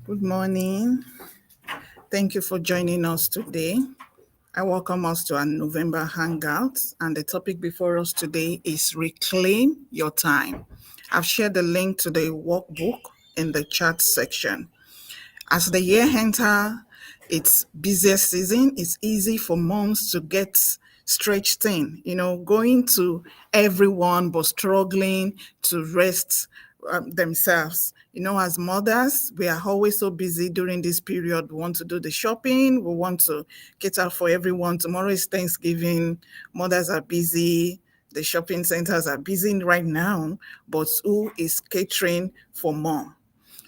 Good morning. Thank you for joining us today. I welcome us to our November Hangout, and the topic before us today is Reclaim Your Time. I've shared the link to the workbook in the chat section. As the year enter its busiest season, it's easy for moms to get stretched thin, going to everyone but struggling to rest themselves. As mothers, we are always so busy during this period. We want to do the shopping, we want to cater for everyone. Tomorrow is Thanksgiving, mothers are busy, the shopping centers are busy right now, but who is catering for mom?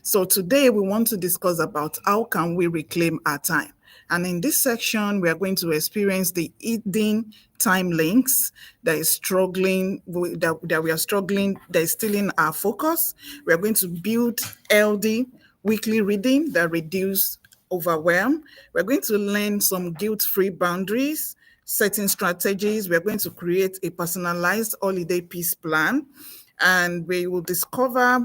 So today we want to discuss about how can we reclaim our time. And in this section, we are going to experience the hidden time links that is struggling, that we are struggling, that is stealing our focus. We are going to build healthy weekly reading that reduce overwhelm. We're going to learn some guilt-free boundaries, setting strategies. We're going to create a personalized holiday peace plan, and we will discover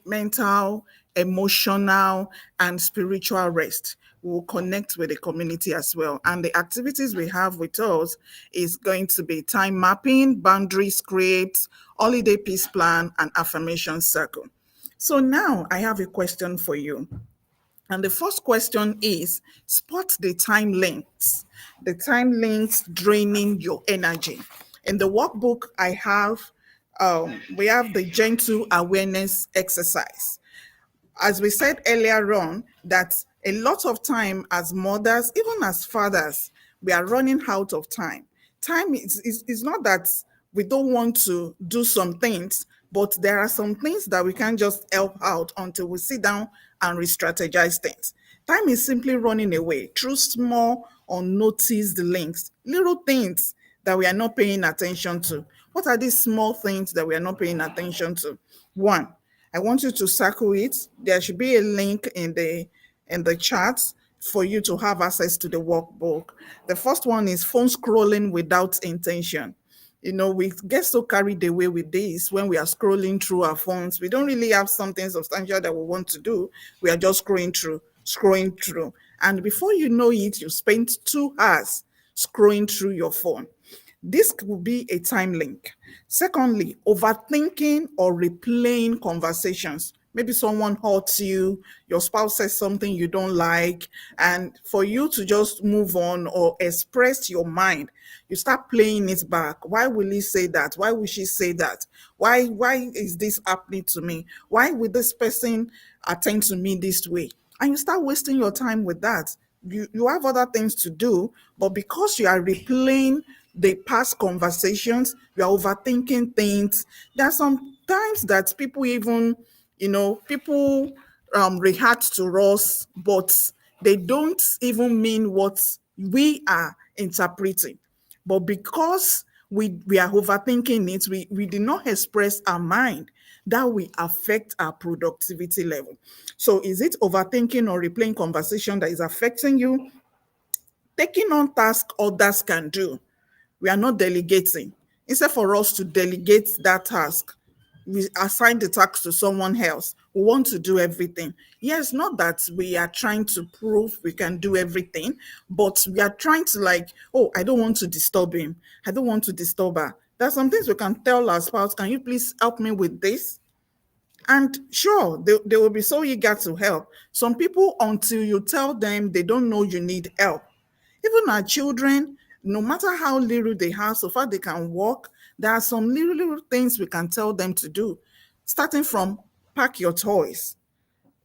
mental, emotional, and spiritual rest. We will connect with the community as well. And the activities we have with us is going to be time mapping, boundary scripts, holiday peace plan, and affirmation circle. So now I have a question for you. And the first question is spot the time links draining your energy. In the workbook, we have the gentle awareness exercise. As we said earlier on, that a lot of time as mothers, even as fathers, we are running out of time. Time is not that we don't want to do some things, but there are some things that we can't just help out until we sit down and re-strategize things. Time is simply running away through small unnoticed links, little things that we are not paying attention to. What are these small things that we are not paying attention to? One, I want you to circle it. There should be a link in the chat for you to have access to the workbook. The first one is phone scrolling without intention. We get so carried away with this when we are scrolling through our phones. We don't really have something substantial that we want to do. We are just scrolling through. And before you know it, you spent 2 hours scrolling through your phone. This could be a time link. Secondly, overthinking or replaying conversations. Maybe someone hurts you, your spouse says something you don't like, and for you to just move on or express your mind, you start playing it back. Why will he say that? Why will she say that? Why is this happening to me? Why will this person attend to me this way? And you start wasting your time with that. You have other things to do, but because you are replaying the past conversations, you are overthinking things. There are some times that people even, people react to us, but they don't even mean what we are interpreting. But because we are overthinking it, we did not express our mind, that will affect our productivity level. So is it overthinking or replaying conversation that is affecting you? Taking on tasks others can do. We are not delegating. Instead for us to delegate that task, we assign the task to someone else. We want to do everything. Yes, not that we are trying to prove we can do everything, but we are trying to oh, I don't want to disturb him. I don't want to disturb her. There's some things we can tell our spouse, can you please help me with this? And sure, they will be so eager to help. Some people, until you tell them, they don't know you need help. Even our children, no matter how little they have, so far they can walk, there are some little things we can tell them to do. Starting from pack your toys.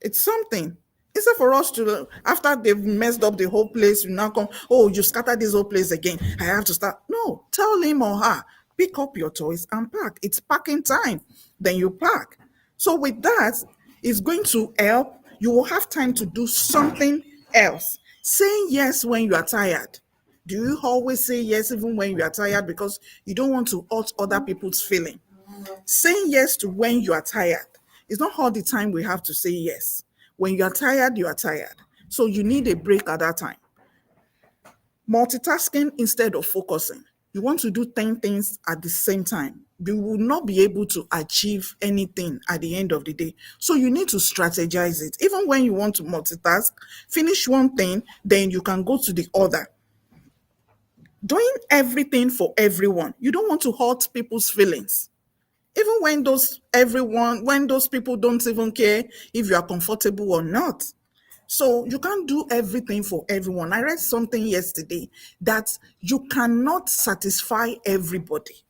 It's something. Instead for us to, after they've messed up the whole place, you now come, oh, you scattered this whole place again. I have to start. No, tell him or her, pick up your toys and pack. It's packing time. Then you pack. So with that, it's going to help. You will have time to do something else. Saying yes when you are tired. Do you always say yes even when you are tired because you don't want to hurt other people's feeling? Saying yes to when you are tired. It's not all the time we have to say yes. When you are tired, you are tired. So you need a break at that time. Multitasking instead of focusing. you want to do 10 things at the same time, you will not be able to achieve anything at the end of the day. So you need to strategize it. Even when you want to multitask, finish one thing, then you can go to the other. Doing everything for everyone, you don't want to hurt people's feelings. Even when those people don't even care if you are comfortable or not. So you can't do everything for everyone. I read something yesterday that you cannot satisfy everybody.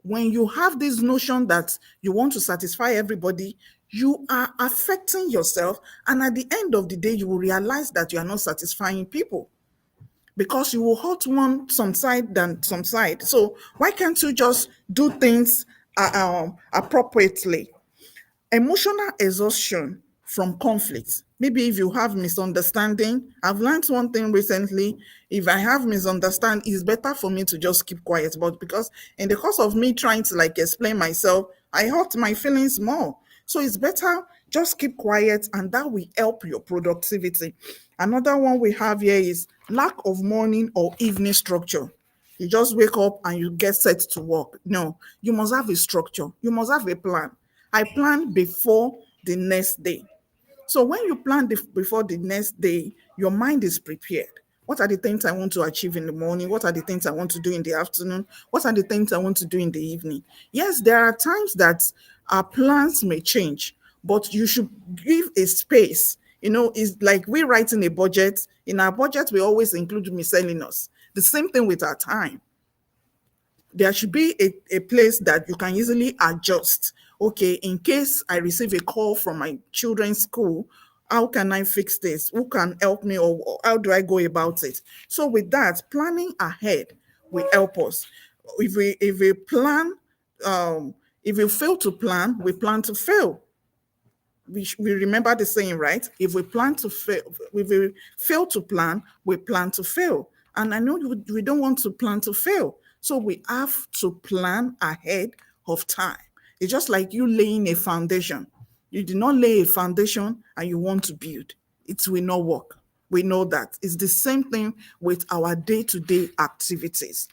When you have this notion that you want to satisfy everybody, you are affecting yourself. And at the end of the day, you will realize that you are not satisfying people because you will hurt one some side than some side. So why can't you just do things appropriately? Emotional exhaustion from conflict. Maybe if you have misunderstanding, I've learned one thing recently. If I have misunderstand, it's better for me to just keep quiet. But because in the course of me trying to like explain myself, I hurt my feelings more. So it's better just keep quiet, and that will help your productivity. Another one we have here is lack of morning or evening structure. You just wake up and you get set to work. No, you must have a structure. You must have a plan. I plan before the next day. So when you plan before the next day, your mind is prepared. What are the things I want to achieve in the morning? What are the things I want to do in the afternoon? What are the things I want to do in the evening? Yes, there are times that our plans may change, but you should give a space. It's like we writing a budget. In our budget, we always include miscellaneous. The same thing with our time. There should be a place that you can easily adjust. Okay, in case I receive a call from my children's school, how can I fix this? Who can help me, or how do I go about it? So with that, planning ahead will help us. If we plan, if we fail to plan, we plan to fail. We remember the saying, right? If we plan to fail, if we fail to plan, we plan to fail. And I know we don't want to plan to fail. So we have to plan ahead of time. It's just like you laying a foundation. You did not lay a foundation and you want to build. It will not work. We know that. It's the same thing with our day-to-day activities.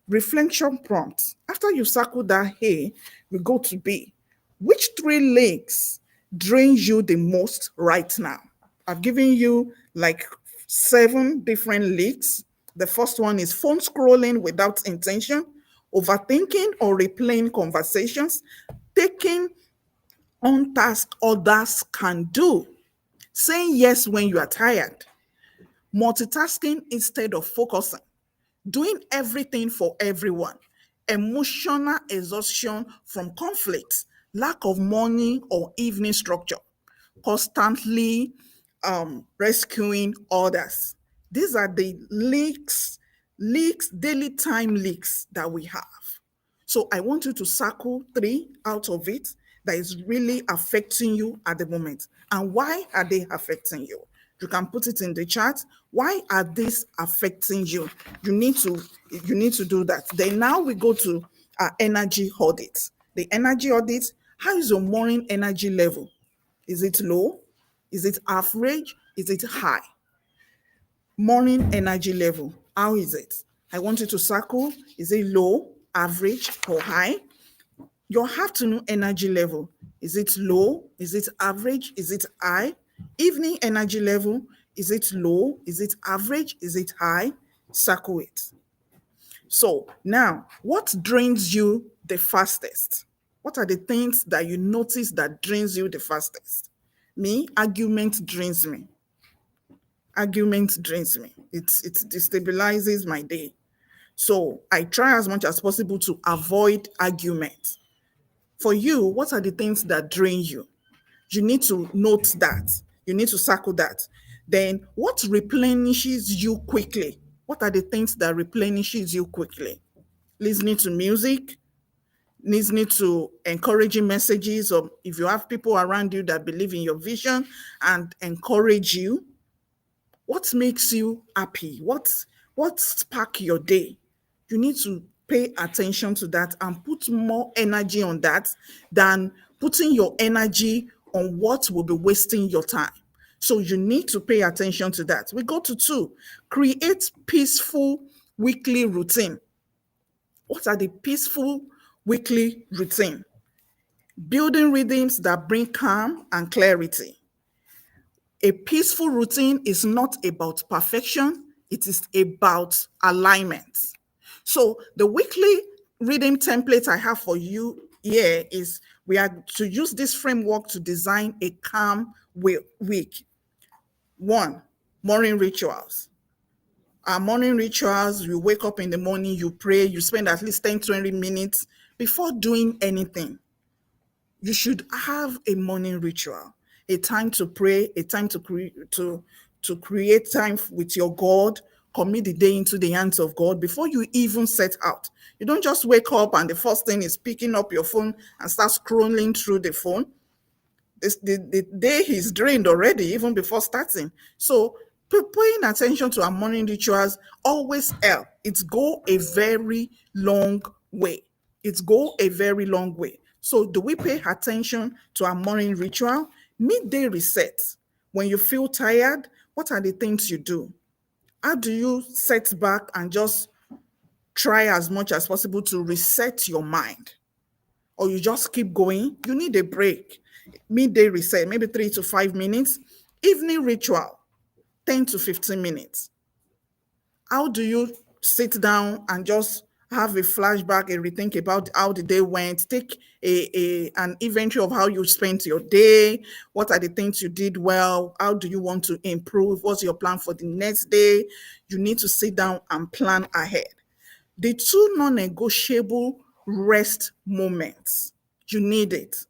Reflection prompt. After you circle that A, we go to B. Which three links drains you the most right now? I've given you like 7 different leaks. The first one is phone scrolling without intention, overthinking or replaying conversations, taking on tasks others can do, saying yes when you are tired, multitasking instead of focusing, doing everything for everyone, emotional exhaustion from conflict, lack of morning or evening structure, constantly rescuing others. These are the daily time leaks that we have. So I want you to circle 3 out of it that is really affecting you at the moment. And why are they affecting you? You can put it in the chat. Why are these affecting you? You need to do that. Then now we go to our energy audit. The energy audit, how is your morning energy level? Is it low? Is it average? Is it high? Morning energy level, how is it? I want you to circle. Is it low, average, or high? Your afternoon energy level, is it low? Is it average? Is it high? Evening energy level, is it low? Is it average? Is it high? Circle it. So now, what drains you the fastest? What are the things that you notice that drains you the fastest? Me, argument drains me. Argument drains me. It destabilizes my day. So I try as much as possible to avoid argument. For you, what are the things that drain you? You need to note that. You need to circle that. Then what replenishes you quickly? What are the things that replenishes you quickly? Listening to music, listening to encouraging messages, or if you have people around you that believe in your vision and encourage you. What makes you happy? What spark your day? You need to pay attention to that and put more energy on that than putting your energy on what will be wasting your time. So you need to pay attention to that. We go to 2, create peaceful weekly routine. What are the peaceful weekly routine? Building rhythms that bring calm and clarity. A peaceful routine is not about perfection, it is about alignment. So the weekly reading template I have for you here is we are to use this framework to design a calm week. One, morning rituals. Our morning rituals, you wake up in the morning, you pray, you spend at least 10, 20 minutes before doing anything. You should have a morning ritual, a time to pray, a time to create time with your God, commit the day into the hands of God before you even set out. You don't just wake up and the first thing is picking up your phone and start scrolling through the phone. The day is drained already, even before starting. So paying attention to our morning rituals always help. It's go a very long way. It's go a very long way. So do we pay attention to our morning ritual? Midday reset. When you feel tired, what are the things you do? How do you set back and just try as much as possible to reset your mind? Or you just keep going? You need a break. Midday reset, maybe 3 to 5 minutes. Evening ritual, 10 to 15 minutes. How do you sit down and just have a flashback and rethink about how the day went? Take an inventory of how you spent your day. What are the things you did well? How do you want to improve? What's your plan for the next day? You need to sit down and plan ahead. The two non-negotiable rest moments. You need it.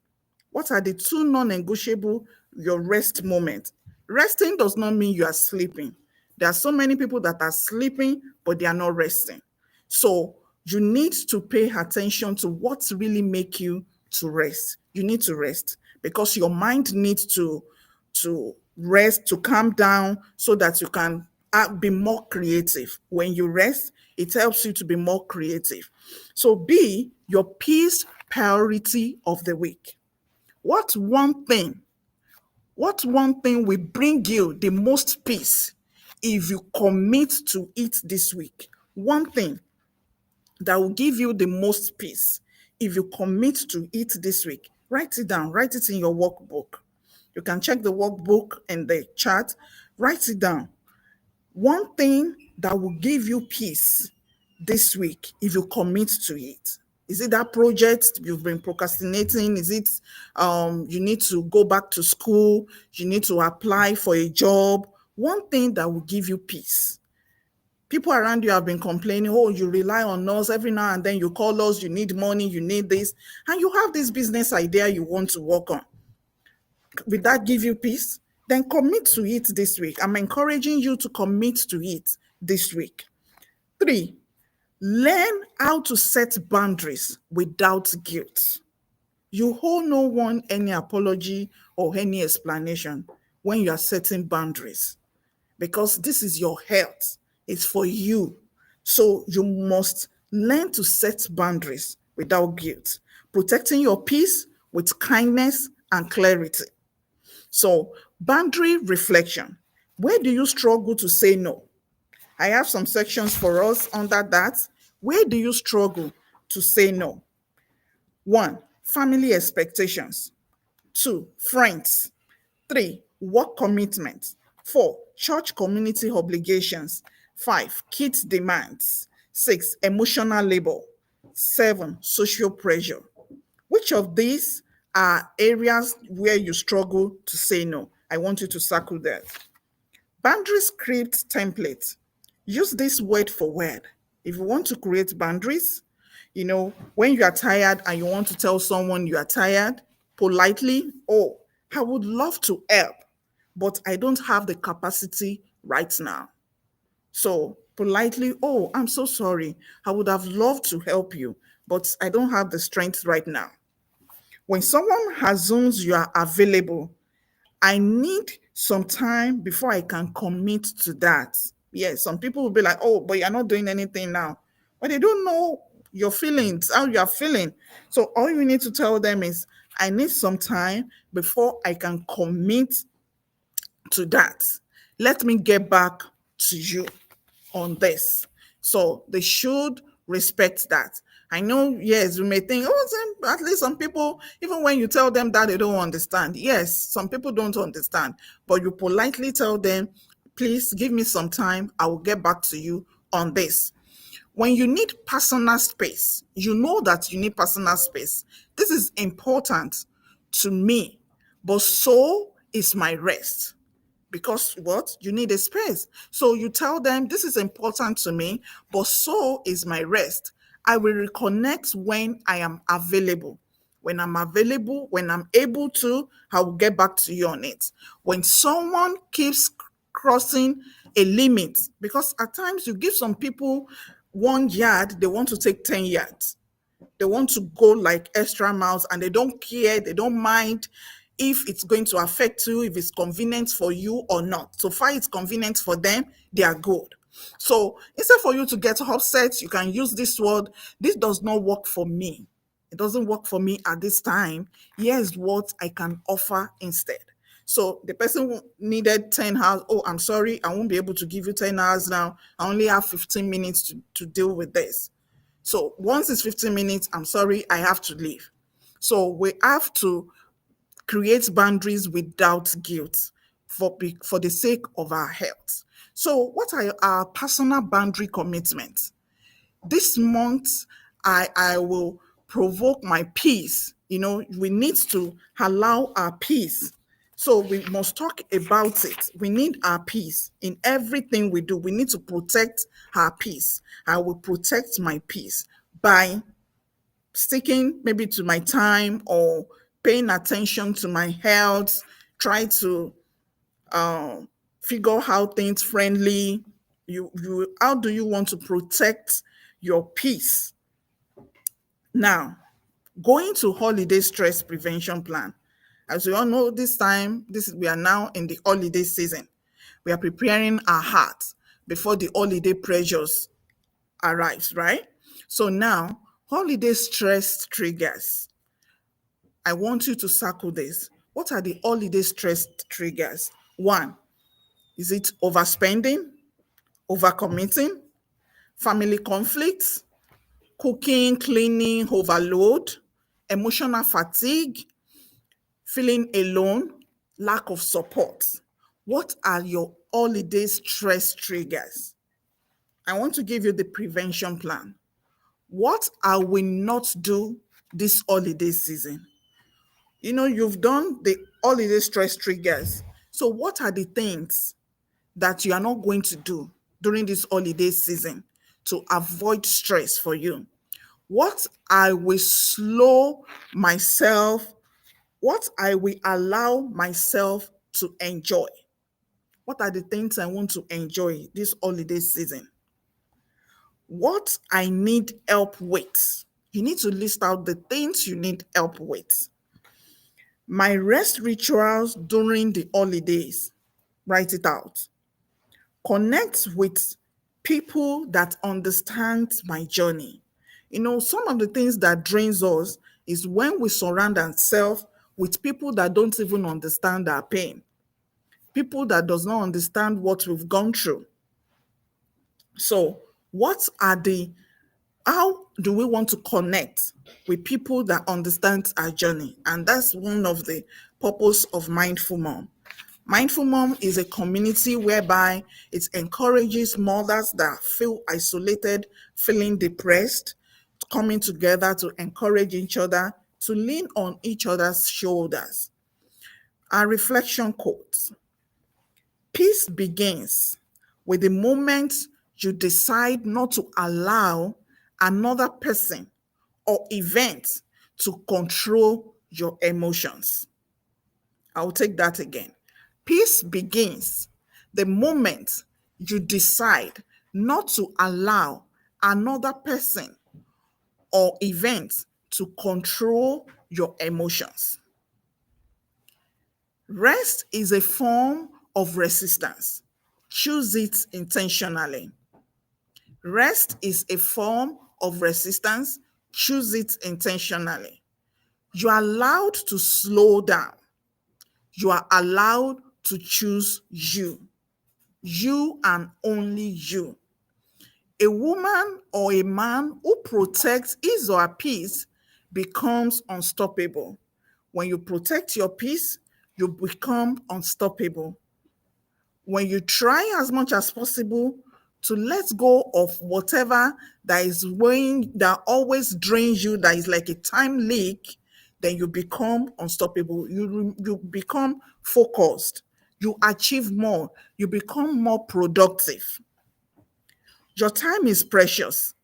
What are the two non-negotiable your rest moments? Resting does not mean you are sleeping. There are so many people that are sleeping, but they are not resting. So you need to pay attention to what really make you to rest. You need to rest because your mind needs to rest, to calm down so that you can be more creative. When you rest, it helps you to be more creative. So be your peace priority of the week. What one thing, what one thing will bring you the most peace if you commit to it this week? One thing that will give you the most peace if you commit to it this week. Write it down, write it in your workbook. You can check the workbook in the chat. Write it down. One thing that will give you peace this week if you commit to it. Is it that project you've been procrastinating? Is it you need to go back to school? You need to apply for a job? One thing that will give you peace. People around you have been complaining, oh, you rely on us every now and then, you call us, you need money, you need this, and you have this business idea you want to work on. Will that give you peace? Then commit to it this week. I'm encouraging you to commit to it this week. 3, learn how to set boundaries without guilt. You owe no one any apology or any explanation when you are setting boundaries because this is your health. It's for you. So you must learn to set boundaries without guilt, protecting your peace with kindness and clarity. So, boundary reflection. Where do you struggle to say no? I have some sections for us under that. Where do you struggle to say no? 1, family expectations. 2, friends. 3, work commitments. 4, church community obligations. 5, kids demands. 6, emotional labor. 7, social pressure. Which of these are areas where you struggle to say no? I want you to circle that. Boundary script template. Use this word for word. If you want to create boundaries, when you are tired and you want to tell someone you are tired, politely, oh, I would love to help, but I don't have the capacity right now. So politely, oh, I'm so sorry. I would have loved to help you, but I don't have the strength right now. When someone assumes you are available, I need some time before I can commit to that. Yes, some people will be like, oh, but you're not doing anything now. But they don't know your feelings, how you are feeling. So all you need to tell them is, I need some time before I can commit to that. Let me get back to you on this. So they should respect that. I know, yes, you may think, oh, at least some people, even when you tell them that, they don't understand. Yes, some people don't understand, but you politely tell them, please give me some time. I will get back to you on this. When you need personal space, you know that you need personal space. This is important to me, but so is my rest, because what, you need a space. So you tell them, this is important to me, but so is my rest. I will reconnect when I am available. When I'm available, when I'm able to, I will get back to you on it. When someone keeps crossing a limit, because at times you give some people 1 yard, they want to take 10 yards. They want to go like extra miles, and they don't care, they don't mind if it's going to affect you, if it's convenient for you or not. So far it's convenient for them, they are good. So instead for you to get upset, you can use this word, this does not work for me. It doesn't work for me at this time. Here's what I can offer instead. So the person who needed 10 hours, oh, I'm sorry, I won't be able to give you 10 hours now. I only have 15 minutes to deal with this. So once it's 15 minutes, I'm sorry, I have to leave. So we have to create boundaries without guilt for the sake of our health. So what are our personal boundary commitments? This month, I will provoke my peace. You know, we need to allow our peace. So we must talk about it. We need our peace in everything we do. We need to protect our peace. I will protect my peace by sticking maybe to my time or paying attention to my health, try to um, figure out things friendly. How do you want to protect your peace? Now, going to holiday stress prevention plan. As we all know, we are now in the holiday season. We are preparing our hearts before the holiday pressures arrives, right? So now, holiday stress triggers. I want you to circle this. What are the holiday stress triggers? One, is it overspending, overcommitting, family conflicts, cooking, cleaning, overload, emotional fatigue, feeling alone, lack of support? What are your holiday stress triggers? I want to give you the prevention plan. What I will not do this holiday season? You know, you've done the holiday stress triggers. So, what are the things that you are not going to do during this holiday season to avoid stress for you? What I will slow myself, what I will allow myself to enjoy? What are the things I want to enjoy this holiday season? What I need help with? You need to list out the things you need help with. My rest rituals during the holidays, write it out. Connect with people that understand my journey. You know, some of the things that drains us is when we surround ourselves with people that don't even understand our pain, people that does not understand what we've gone through. So, what are the how do we want to connect with people that understand our journey? And that's one of the purpose of Mindful Mom. Mindful Mom is a community whereby it encourages mothers that feel isolated, feeling depressed, coming together to encourage each other, to lean on each other's shoulders. Our reflection quote: peace begins with the moment you decide not to allow another person or event to control your emotions. I'll take that again. Peace begins the moment you decide not to allow another person or event to control your emotions. Rest is a form of resistance. Choose it intentionally. Rest is a form of resistance. Choose it intentionally. You are allowed to slow down. You are allowed to choose you. You and only you. A woman or a man who protects his or her peace becomes unstoppable. When you protect your peace, you become unstoppable. When you try as much as possible to let go of whatever that is weighing, that always drains you, that is like a time leak, then you become unstoppable. You become focused. You achieve more. You become more productive. Your time is precious.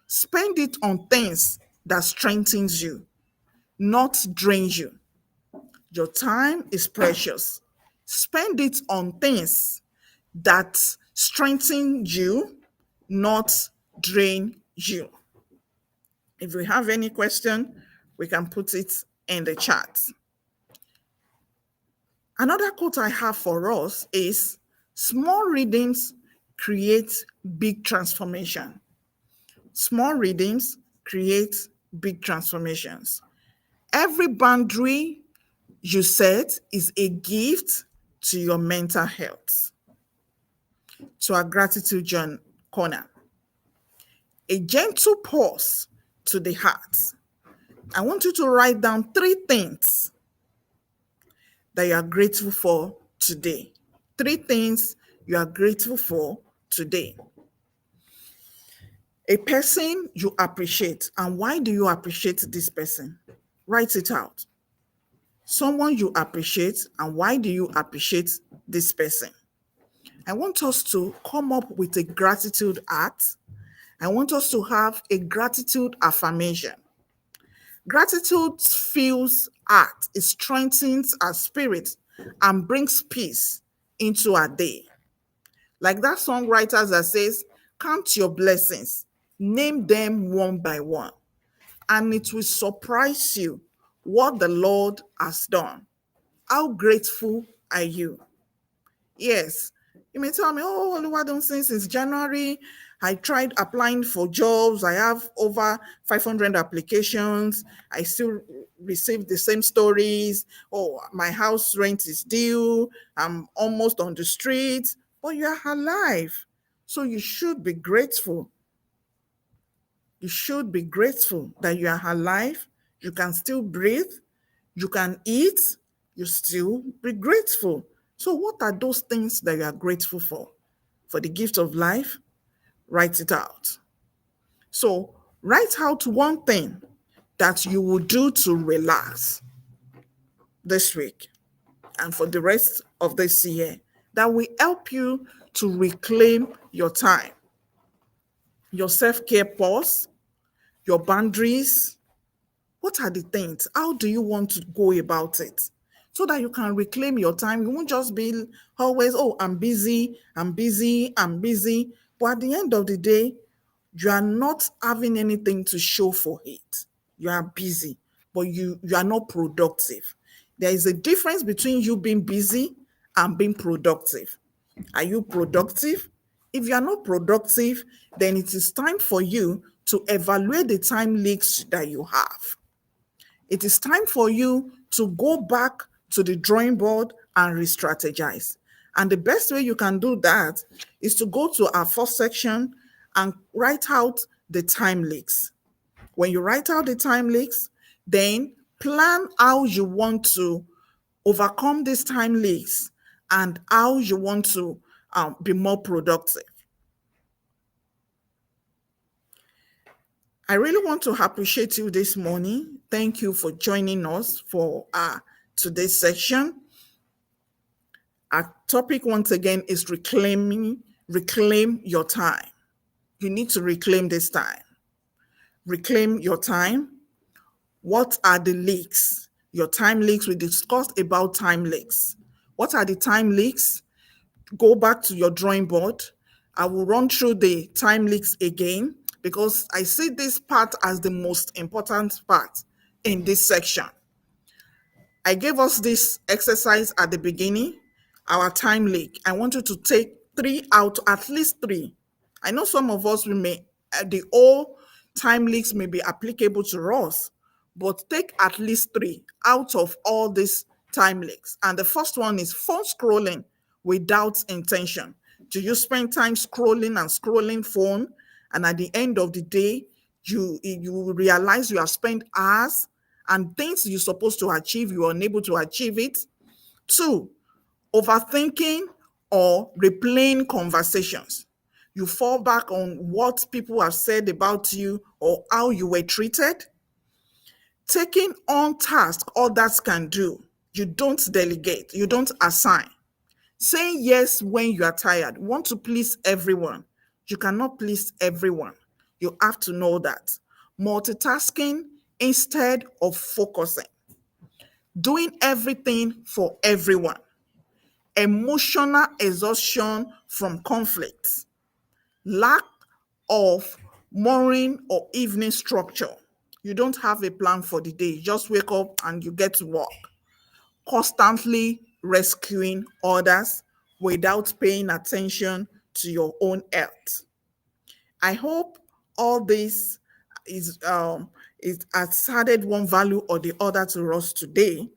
Spend it on things that strengthens you, not drains you. Your time is precious. Spend it on things that strengthen you, not drain you. If we have any question, we can put it in the chat. Another quote I have for us is, small readings create big transformation. Small readings create big transformations. Every boundary you set is a gift to your mental health. To our gratitude corner, a gentle pause to the heart. I want you to write down 3 things that you are grateful for today. 3 things you are grateful for today. A person you appreciate, and why do you appreciate this person? Write it out. Someone you appreciate, and why do you appreciate this person? I want us to come up with a gratitude act. I want us to have a gratitude affirmation. Gratitude fuels heart, it strengthens our spirit and brings peace into our day. Like that songwriter that says, count your blessings, name them one by one, and it will surprise you what the Lord has done. How grateful are you? Yes, you may tell me, oh, Oluwadun, since January, I tried applying for jobs. I have over 500 applications. I still receive the same stories. Oh, my house rent is due. I'm almost on the street. But you are alive. So you should be grateful. You should be grateful that you are alive. You can still breathe. You can eat. You still be grateful. So what are those things that you are grateful for? For the gift of life, write it out. So write out one thing that you will do to relax this week and for the rest of this year that will help you to reclaim your time, your self-care pause, your boundaries. What are the things? How do you want to go about it? So that you can reclaim your time. You won't just be always, oh, I'm busy, I'm busy, I'm busy. But at the end of the day, you are not having anything to show for it. You are busy, but you are not productive. There is a difference between you being busy and being productive. Are you productive? If you are not productive, then it is time for you to evaluate the time leaks that you have. It is time for you to go back to the drawing board and re-strategize. And the best way you can do that is to go to our first section and write out the time leaks. When you write out the time leaks, then plan how you want to overcome these time leaks and how you want to be more productive. I really want to appreciate you this morning. Thank you for joining us for today's section. Our topic once again is reclaim your time. You need to reclaim this time. Reclaim your time. What are the leaks? Your time leaks. We discussed about time leaks. What are the time leaks? Go back to your drawing board. I will run through the time leaks again because I see this part as the most important part in this section. I gave us this exercise at the beginning, our time leak. I want you to take 3 out, at least 3. I know some of us, the all time leaks may be applicable to us, but take at least 3 out of all these time leaks. And the first one is phone scrolling without intention. Do you spend time scrolling phone And at the end of the day, you will realize you have spent hours and things you're supposed to achieve, you are unable to achieve it. Two, overthinking or replaying conversations. You fall back on what people have said about you or how you were treated. Taking on tasks others can do. You don't delegate, you don't assign. Saying yes when you are tired. Want to please everyone. You cannot please everyone. You have to know that. Multitasking instead of focusing. Doing everything for everyone. Emotional exhaustion from conflicts. Lack of morning or evening structure. You don't have a plan for the day. You just wake up and you get to work. Constantly rescuing others without paying attention to your own health. I hope all this is has added one value or the other to us today.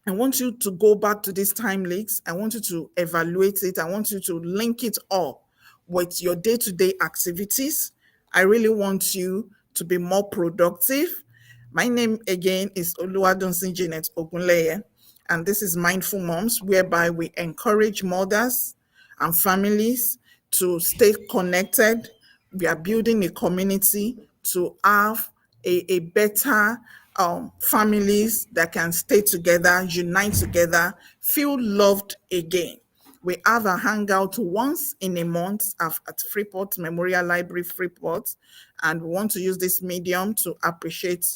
I want you to go back to these time links. I want you to evaluate it. I want you to link it up with your day-to-day activities. I really want you to be more productive. My name again is Oluwadunsin Janet Ogunleye, and this is Mindful Moms, whereby we encourage mothers and families to stay connected. We are building a community to have a better families that can stay together, unite together, feel loved again. We have a hangout once in a month at Freeport Memorial Library, Freeport, and we want to use this medium to appreciate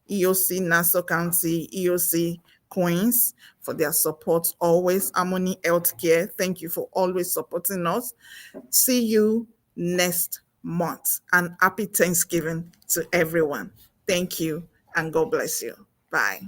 EOC Nassau County, EOC Queens for their support always. Harmony Healthcare, thank you for always supporting us. See you next month, and happy Thanksgiving to everyone. Thank you and God bless you. Bye.